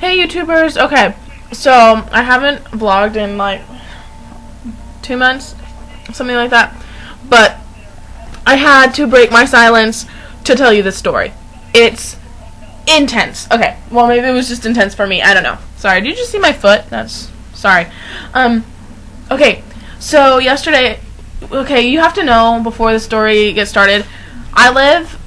Hey YouTubers, okay, so I haven't vlogged in like 2 months, something like that, but I had to break my silence to tell you this story. It's intense. Okay, well maybe it was just intense for me, I don't know. Sorry, did you just see my foot? That's, sorry. Okay, so yesterday, okay, you have to know before the story gets started, I live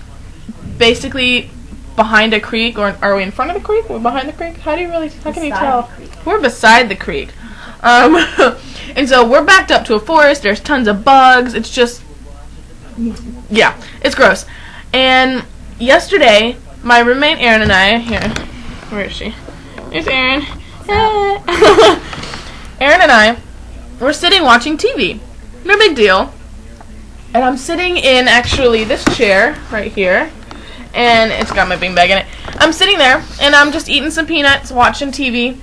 basically behind a creek, or are we in front of the creek? We're behind the creek? How can you tell? We're beside the creek. And so we're backed up to a forest, there's tons of bugs, it's just, yeah, it's gross. And yesterday, my roommate Erin and I, here, where is she? There's Erin. Erin and I were sitting watching TV. No big deal. And I'm sitting in, actually, this chair right here. And it's got my beanbag in it. I'm sitting there, and I'm just eating some peanuts, watching TV.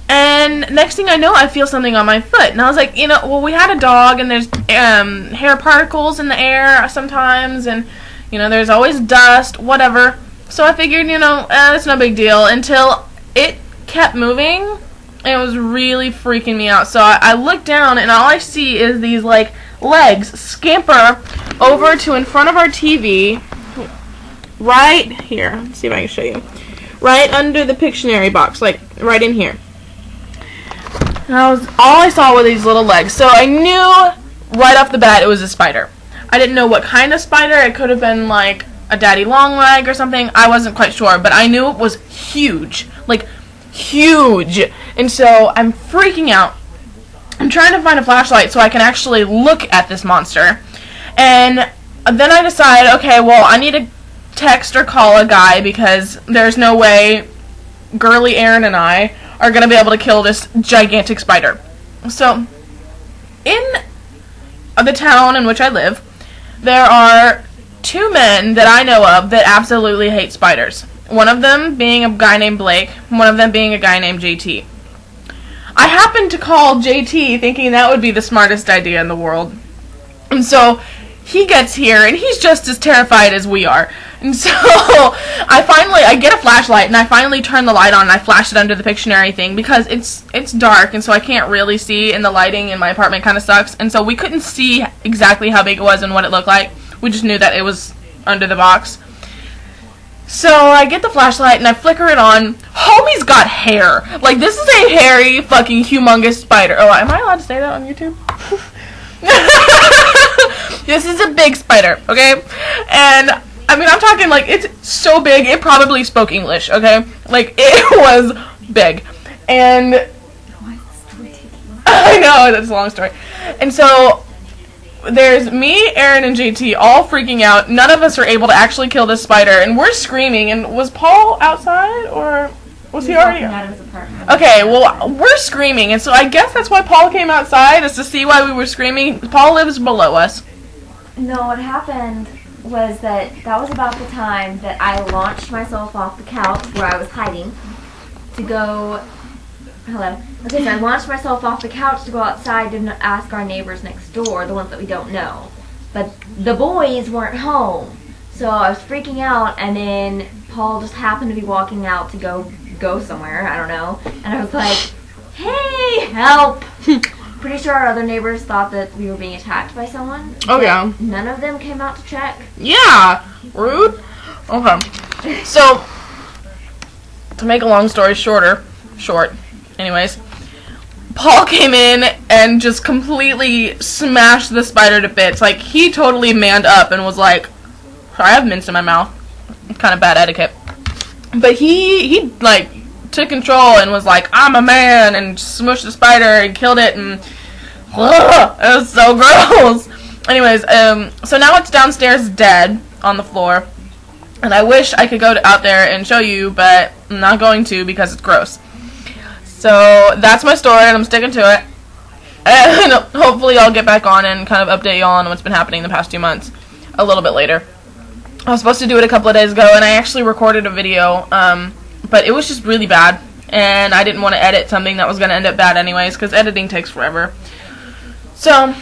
And next thing I know, I feel something on my foot. And I was like, you know, well, we had a dog, and there's hair particles in the air sometimes. And, you know, there's always dust, whatever. So I figured, you know, it's no big deal. Until it kept moving, and it was really freaking me out. So I look down, and all I see is these, like, legs scamper over to in front of our TV. Right here. Let's see if I can show you. Right under the Pictionary box, like right in here. And all I saw were these little legs. So I knew right off the bat it was a spider. I didn't know what kind of spider. It could have been like a daddy long leg or something. I wasn't quite sure, but I knew it was huge. Like huge. And so I'm freaking out. I'm trying to find a flashlight so I can actually look at this monster. And then I decide, okay, well, I need to text or call a guy because there's no way girly Erin and I are going to be able to kill this gigantic spider. So, in the town in which I live, there are 2 men that I know of that absolutely hate spiders. One of them being a guy named Blake, one of them being a guy named JT. I happened to call JT thinking that would be the smartest idea in the world. And so, he gets here, and he's just as terrified as we are. And so, I get a flashlight, and I finally turn the light on, and I flash it under the Pictionary thing, because it's dark, and so I can't really see, and the lighting in my apartment kind of sucks, and so we couldn't see exactly how big it was and what it looked like. We just knew that it was under the box. So, I get the flashlight, and I flicker it on. Homie's got hair. Like, this is a hairy, fucking humongous spider. Oh, am I allowed to say that on YouTube? This is a big spider, okay? And, I mean, I'm talking, like, it's so big, it probably spoke English, okay? Like, it was big. And, I know, that's a long story. And so, there's me, Erin, and JT all freaking out. None of us are able to actually kill this spider, and we're screaming. And was Paul outside, or was he already out of his apartment? Okay, well, we're screaming, and so I guess that's why Paul came outside, is to see why we were screaming. Paul lives below us. No, what happened was that was about the time that I launched myself off the couch where I was hiding to go... Hello. Okay, so I launched myself off the couch to go outside to ask our neighbors next door, the ones that we don't know. But the boys weren't home, so I was freaking out, and then Paul just happened to be walking out to go somewhere, I don't know, and I was like, hey, help! Pretty sure our other neighbors thought that we were being attacked by someone. Oh, yeah. None of them came out to check. Yeah! Rude. Okay. So, to make a long story short, anyways, Paul came in and just completely smashed the spider to bits. Like, he totally manned up and was like, sorry, I have mints in my mouth. Kind of bad etiquette. But he like, took control and was like, I'm a man, and smushed the spider and killed it, and it was so gross. Anyways, so now it's downstairs dead on the floor, and I wish I could go out there and show you, but I'm not going to because it's gross. So that's my story, and I'm sticking to it, and hopefully I'll get back on and kind of update you all on what's been happening the past 2 months a little bit later. I was supposed to do it a couple of days ago, and I actually recorded a video, but it was just really bad, and I didn't want to edit something that was going to end up bad anyways, because editing takes forever. So,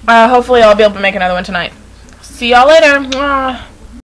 hopefully I'll be able to make another one tonight. See y'all later.